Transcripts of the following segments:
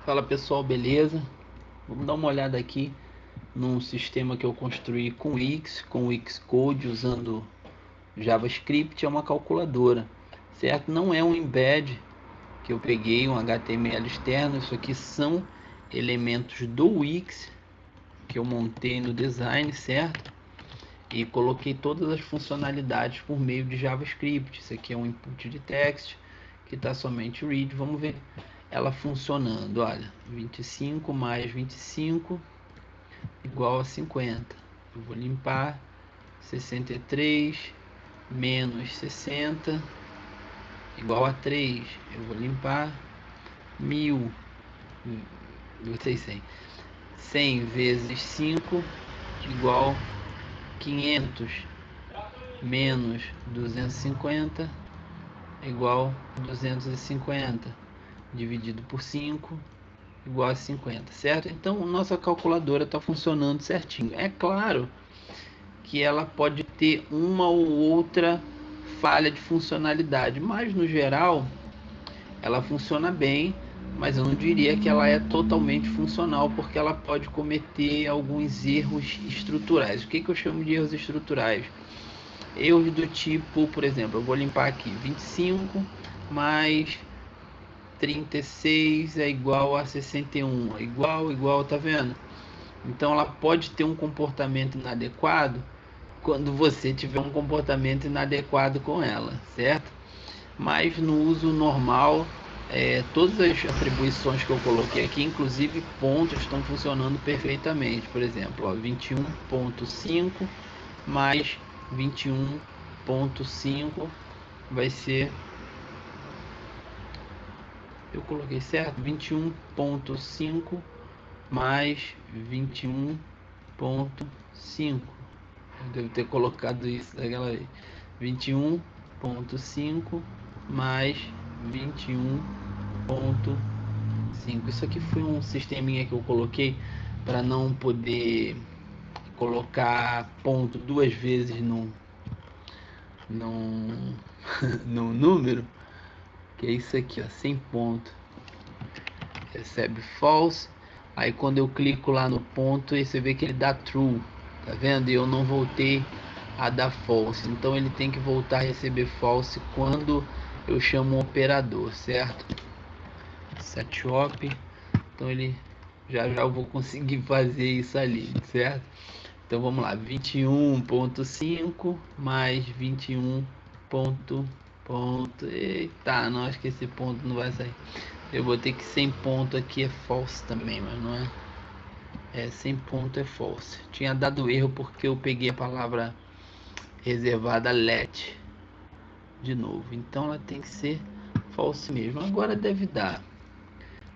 Fala pessoal, beleza? Vamos dar uma olhada aqui num sistema que eu construí com o Xcode usando JavaScript. É uma calculadora, certo? Não é um embed que eu peguei, um HTML externo. Isso aqui são elementos do Wix que eu montei no design, certo? E coloquei todas as funcionalidades por meio de JavaScript. Isso aqui é um input de text que está somente read. Vamos ver ela funcionando. Olha, 25 mais 25 igual a 50. Eu vou limpar. 63 menos 60 igual a 3. Eu vou limpar. 1000, vocês 100 vezes 5 igual 500 menos 250 igual a 250 dividido por 5 igual a 50, certo? Então nossa calculadora está funcionando certinho. É claro que ela pode ter uma ou outra falha de funcionalidade, mas no geral ela funciona bem, mas eu não diria que ela é totalmente funcional, porque ela pode cometer alguns erros estruturais. O que eu chamo de erros estruturais? Erros do tipo, por exemplo, eu vou limpar aqui, 25 mais 36 é igual a 61, é igual, tá vendo? Então ela pode ter um comportamento inadequado quando você tiver um comportamento inadequado com ela, certo? Mas no uso normal, todas as atribuições que eu coloquei aqui, inclusive pontos, estão funcionando perfeitamente. Por exemplo, 21.5 mais 21.5 vai ser, eu coloquei certo? 21.5 mais 21.5. Eu devo ter colocado isso daquela vez. 21.5 mais 21.5. Isso aqui foi um sisteminha que eu coloquei para não poder colocar ponto duas vezes no no número, que é isso aqui, ó, sem ponto. Recebe false. Aí quando eu clico lá no ponto, você vê que ele dá true, tá vendo? E eu não voltei a dar false, então ele tem que voltar a receber false quando eu chamo um operador, certo? Set op, então ele já eu vou conseguir fazer isso ali, certo? Então vamos lá, 21.5 mais 21 ponto, eita, não, acho que esse ponto não vai sair. Eu vou ter que 100 ponto aqui é false também, mas não é 100 ponto é false. Tinha dado erro porque eu peguei a palavra reservada let de novo, então ela tem que ser false mesmo. Agora deve dar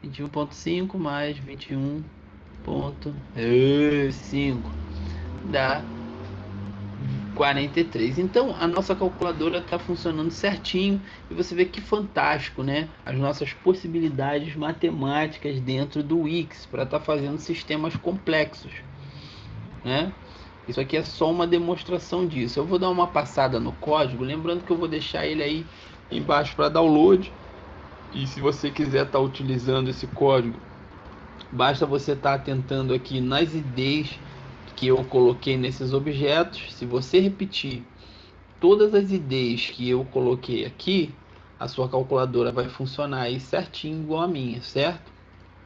21.5 mais 21.5 dá 43. Então a nossa calculadora está funcionando certinho e você vê que fantástico, né? As nossas possibilidades matemáticas dentro do Wix para estar fazendo sistemas complexos, né? Isso aqui é só uma demonstração disso. Eu vou dar uma passada no código, lembrando que eu vou deixar ele aí embaixo para download. E se você quiser estar utilizando esse código, basta você estar atentando aqui nas ideias que eu coloquei nesses objetos. Se você repetir todas as ideias que eu coloquei aqui, a sua calculadora vai funcionar aí certinho igual a minha, certo?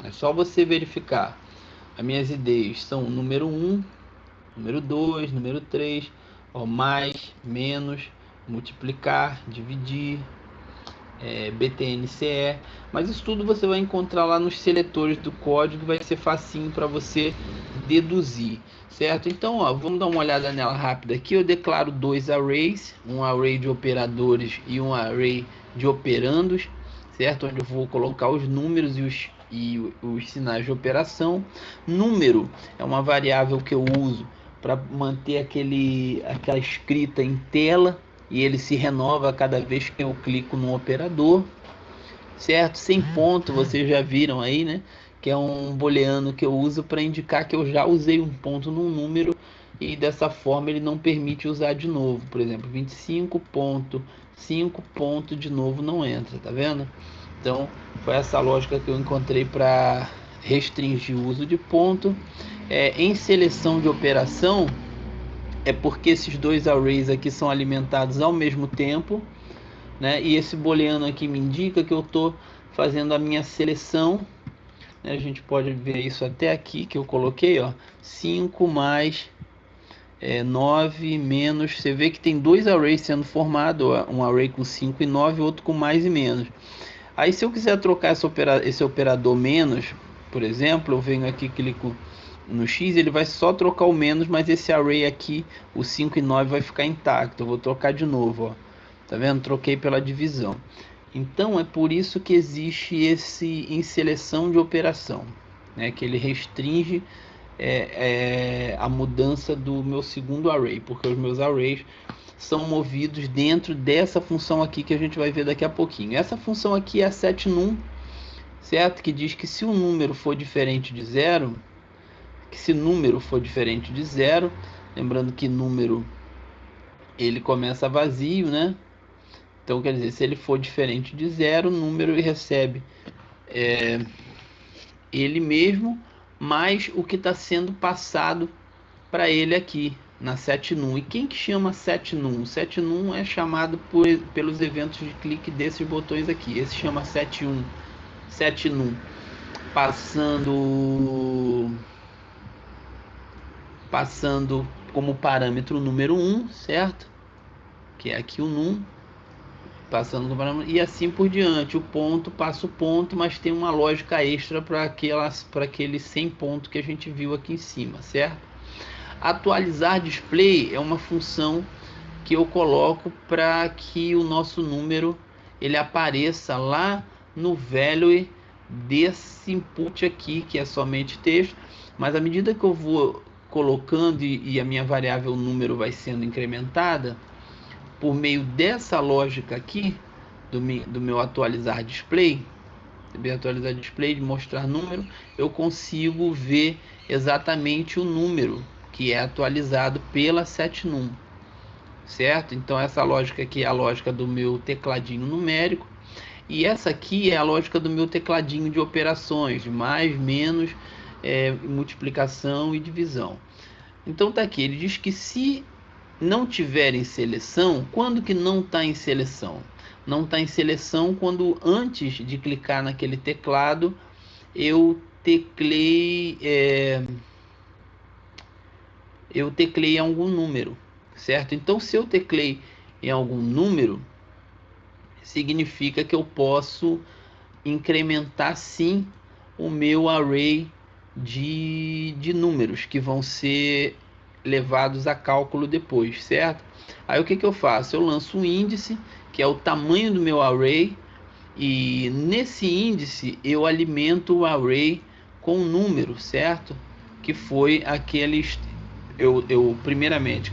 É só você verificar. As minhas ideias são número 1, número 2, número 3, ó, mais, menos, multiplicar, dividir, BTNCE, mas isso tudo você vai encontrar lá nos seletores do código, vai ser facinho para você deduzir, certo? Então, ó, vamos dar uma olhada nela rápida aqui. Eu declaro dois arrays, um array de operadores e um array de operandos, certo? Onde eu vou colocar os números e os sinais de operação. Número é uma variável que eu uso para manter aquela escrita em tela, e ele se renova a cada vez que eu clico no operador, certo? Sem ponto, vocês já viram aí, né? Que é um booleano que eu uso para indicar que eu já usei um ponto num número e dessa forma ele não permite usar de novo. Por exemplo, 25 ponto, 5 ponto de novo não entra, tá vendo? Então foi essa lógica que eu encontrei para restringir o uso de ponto. Em seleção de operação, é porque esses dois arrays aqui são alimentados ao mesmo tempo, né? E esse booleano aqui me indica que eu estou fazendo a minha seleção, né? A gente pode ver isso até aqui que eu coloquei, ó, 5 mais 9 menos. Você vê que tem dois arrays sendo formados, um array com 5 e 9, outro com mais e menos. Aí se eu quiser trocar esse operador menos, por exemplo, eu venho aqui, clico no X, ele vai só trocar o menos, mas esse array aqui, o 5 e 9, vai ficar intacto. Eu vou trocar de novo, ó. Tá vendo? Troquei pela divisão. Então é por isso que existe esse em seleção de operação, né? Que ele restringe a mudança do meu segundo array, porque os meus arrays são movidos dentro dessa função aqui que a gente vai ver daqui a pouquinho. Essa função aqui é a setNum, certo? Que diz que se o número for diferente de zero, lembrando que número ele começa vazio, né? Então quer dizer, se ele for diferente de zero, o número recebe ele mesmo mais o que está sendo passado para ele aqui na setNum. E quem que chama setNum? setNum é chamado pelos eventos de clique desses botões aqui. Esse chama setNum, passando como parâmetro o número 1, certo? Que é aqui o num, passando como parâmetro, e assim por diante. O ponto passa o ponto, mas tem uma lógica extra para aquele 100 ponto que a gente viu aqui em cima, certo? Atualizar display é uma função que eu coloco para que o nosso número ele apareça lá no value desse input aqui, que é somente texto, mas à medida que eu vou colocando e a minha variável número vai sendo incrementada, por meio dessa lógica aqui, do meu atualizar display, de mostrar número, eu consigo ver exatamente o número que é atualizado pela setNum, certo? Então essa lógica aqui é a lógica do meu tecladinho numérico, e essa aqui é a lógica do meu tecladinho de operações, de mais, menos, multiplicação e divisão. Então tá aqui, ele diz que se não tiver em seleção, quando que não está em seleção? Não está em seleção quando antes de clicar naquele teclado eu teclei algum número, certo? Então se eu teclei em algum número, significa que eu posso incrementar sim o meu array de números que vão ser levados a cálculo depois, certo? Aí o que eu faço? Eu lanço um índice, que é o tamanho do meu array, e nesse índice eu alimento o array com um número, certo? Que foi aqueles... primeiramente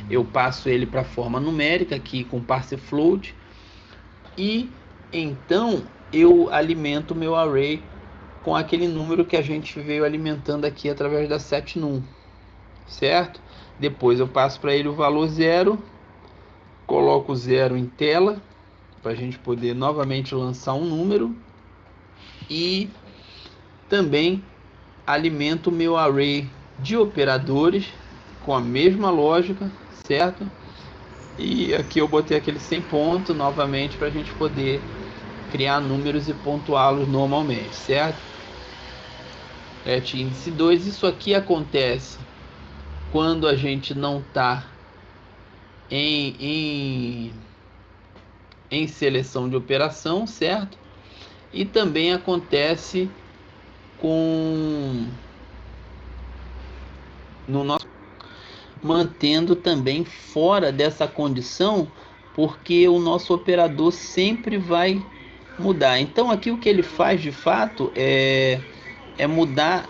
eu passo ele para a forma numérica aqui com parsefloat, e então eu alimento o meu array com aquele número que a gente veio alimentando aqui através da setNum, certo? Depois eu passo para ele o valor 0, coloco 0 em tela para a gente poder novamente lançar um número, e também alimento o meu array de operadores com a mesma lógica, certo? E aqui eu botei aquele 100 ponto novamente para a gente poder criar números e pontuá-los normalmente, certo? Índice 2, isso aqui acontece quando a gente não está em seleção de operação, certo? E também acontece no nosso mantendo também fora dessa condição, porque o nosso operador sempre vai mudar. Então aqui o que ele faz de fato é mudar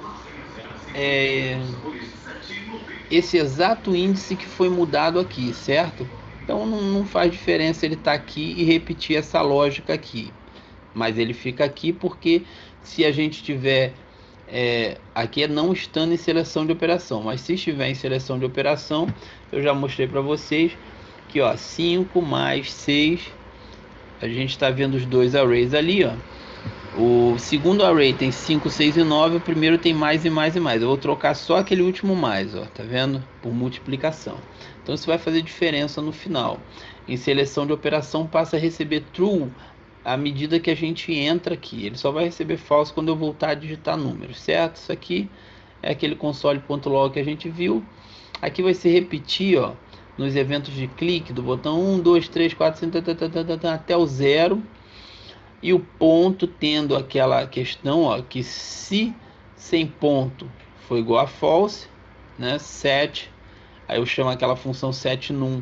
esse exato índice que foi mudado aqui, certo? Então não faz diferença ele estar aqui e repetir essa lógica aqui, mas ele fica aqui porque se a gente tiver aqui é não estando em seleção de operação, mas se estiver em seleção de operação, eu já mostrei para vocês que 5 mais 6, a gente está vendo os dois arrays ali, ó, O segundo array tem 5, 6 e 9, o primeiro tem mais e mais e mais. Eu vou trocar só aquele último mais, ó, tá vendo? Por multiplicação. Então isso vai fazer diferença no final. Em seleção de operação passa a receber true à medida que a gente entra aqui. Ele só vai receber false quando eu voltar a digitar números, certo? Isso aqui é aquele console.log que a gente viu. Aqui vai se repetir, ó, nos eventos de clique do botão 1, 2, 3, 4, 5, até o 0. E o ponto tendo aquela questão, ó, que se sem ponto for igual a false, né, set, aí eu chamo aquela função set num,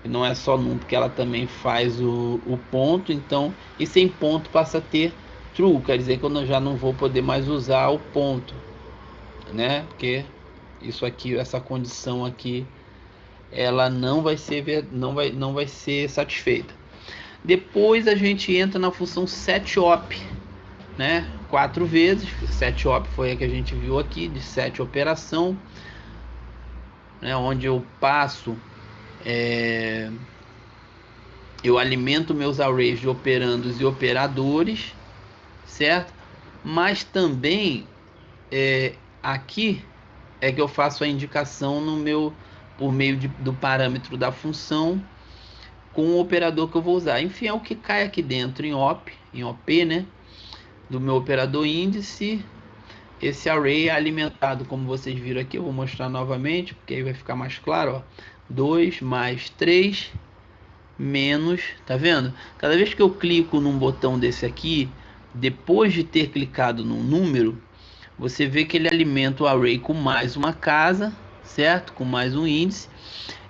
que não é só num, porque ela também faz o ponto, então, e sem ponto passa a ter true, quer dizer que eu já não vou poder mais usar o ponto, né, porque isso aqui, essa condição aqui, ela não vai ser, não vai ser satisfeita. Depois a gente entra na função setOp, né? 4 vezes. SetOp foi a que a gente viu aqui, de set operação, né? Onde eu passo, eu alimento meus arrays de operandos e operadores, certo? Mas também aqui é que eu faço a indicação no meu, por meio do parâmetro da função, com o operador que eu vou usar. Enfim, é o que cai aqui dentro em OP, né? Do meu operador índice. Esse array é alimentado, como vocês viram aqui, eu vou mostrar novamente, porque aí vai ficar mais claro, ó. 2 mais 3 menos, tá vendo? Cada vez que eu clico num botão desse aqui, depois de ter clicado num número, você vê que ele alimenta o array com mais uma casa, certo? Com mais um índice,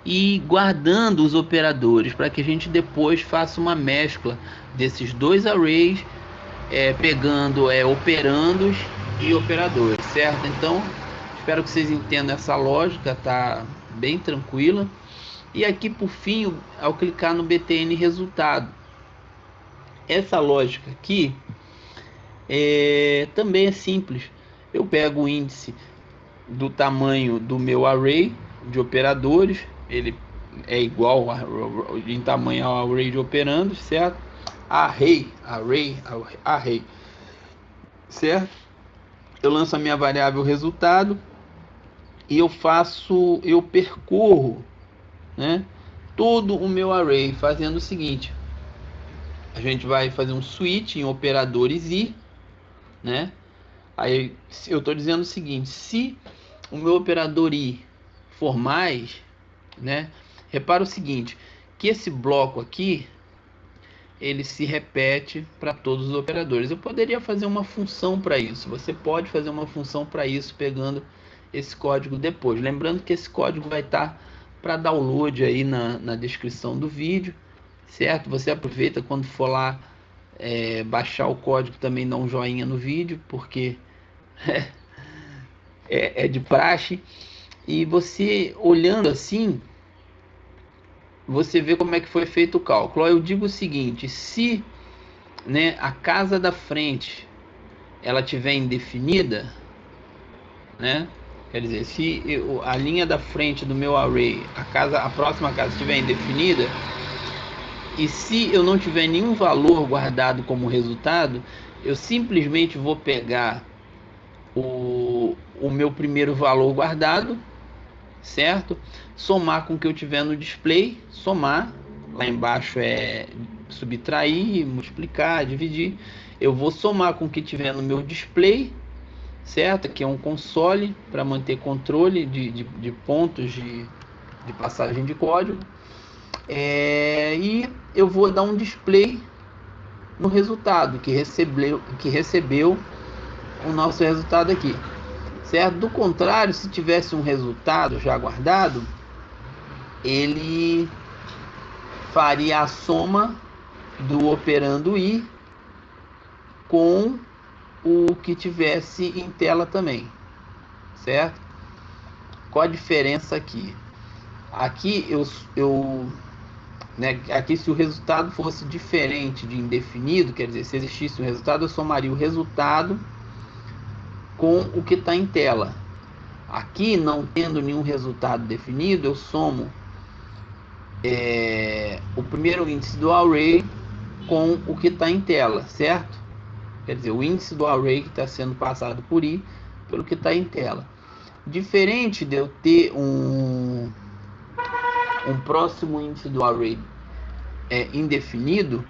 e guardando os operadores para que a gente depois faça uma mescla desses dois arrays, pegando operandos e operadores, certo? Então espero que vocês entendam essa lógica, tá bem tranquila. E aqui por fim, ao clicar no btn resultado, essa lógica aqui também é simples. Eu pego o índice do tamanho do meu array de operadores, ele é igual em tamanho ao array de operandos, certo? Array, certo? Eu lanço a minha variável resultado e eu percorro, né, todo o meu array fazendo o seguinte: a gente vai fazer um switch em operadores i, né? Aí eu estou dizendo o seguinte: se o meu operador i for mais, né? Repara o seguinte, que esse bloco aqui, ele se repete para todos os operadores. Eu poderia fazer uma função para isso. Você pode fazer uma função para isso pegando esse código depois. Lembrando que esse código vai estar para download aí na descrição do vídeo, certo? Você aproveita quando for lá baixar o código, também dá um joinha no vídeo, porque é de praxe. E você olhando assim, você vê como é que foi feito o cálculo. Eu digo o seguinte: se, né, a casa da frente ela tiver indefinida, né, quer dizer, se a linha da frente do meu array, a próxima casa estiver indefinida, e se eu não tiver nenhum valor guardado como resultado, eu simplesmente vou pegar o meu primeiro valor guardado, certo? Somar com o que eu tiver no display, somar, lá embaixo é subtrair, multiplicar, dividir. Eu vou somar com o que tiver no meu display, certo? Aqui é um console para manter controle de pontos de passagem de código. E eu vou dar um display no resultado que recebeu o nosso resultado aqui, certo? Do contrário, se tivesse um resultado já guardado, ele faria a soma do operando i com o que tivesse em tela também, certo? Qual a diferença aqui? Aqui aqui, se o resultado fosse diferente de indefinido, quer dizer, se existisse um resultado, eu somaria o resultado com o que está em tela. Aqui, não tendo nenhum resultado definido, eu somo o primeiro índice do array com o que está em tela, certo? quer dizer, o índice do array que está sendo passado por i, pelo que está em tela. Diferente de eu ter um próximo índice do array indefinido,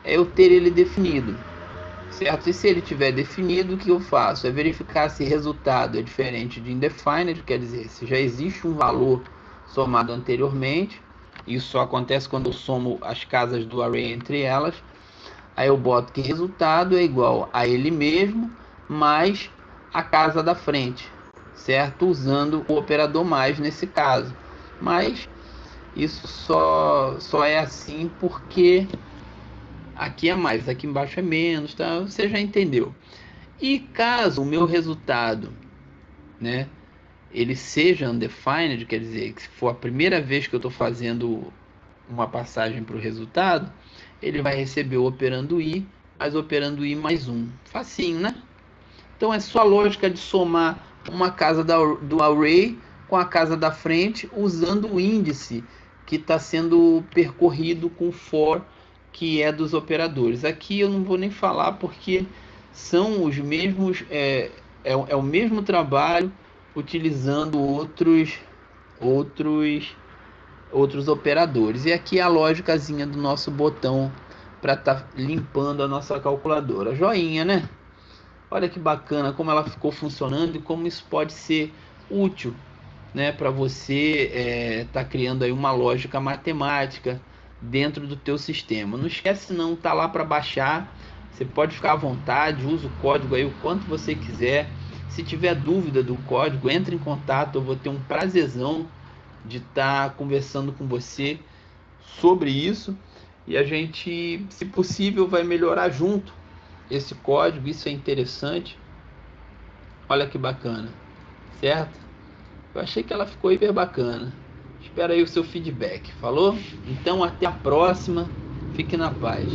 é eu ter ele definido, certo? E se ele tiver definido, o que eu faço? É verificar se o resultado é diferente de indefined, quer dizer, se já existe um valor somado anteriormente. Isso só acontece quando eu somo as casas do array entre elas. Aí eu boto que resultado é igual a ele mesmo mais a casa da frente, certo? Usando o operador mais nesse caso. Mas isso só é assim porque aqui é mais, aqui embaixo é menos, tá? Você já entendeu. E caso o meu resultado, né, ele seja undefined, quer dizer, que se for a primeira vez que eu estou fazendo uma passagem para o resultado, ele vai receber o operando i mais o operando i mais 1. Facinho, né? Então é só a lógica de somar uma casa do array com a casa da frente usando o índice que está sendo percorrido com for, que é dos operadores. Aqui eu não vou nem falar porque são os mesmos, é o mesmo trabalho utilizando outros operadores. E aqui a lógicazinha do nosso botão para estar limpando a nossa calculadora. Joinha, né? Olha que bacana como ela ficou funcionando e como isso pode ser útil, né, para você tá criando aí uma lógica matemática dentro do teu sistema. Não esquece não, tá lá para baixar. Você pode ficar à vontade, usa o código aí o quanto você quiser. Se tiver dúvida do código, entre em contato, eu vou ter um prazerzão de estar conversando com você sobre isso e a gente, se possível, vai melhorar junto esse código. Isso é interessante. Olha que bacana, certo? Eu achei que ela ficou hiper bacana. Espera aí o seu feedback. Falou? Então até a próxima. Fique na paz.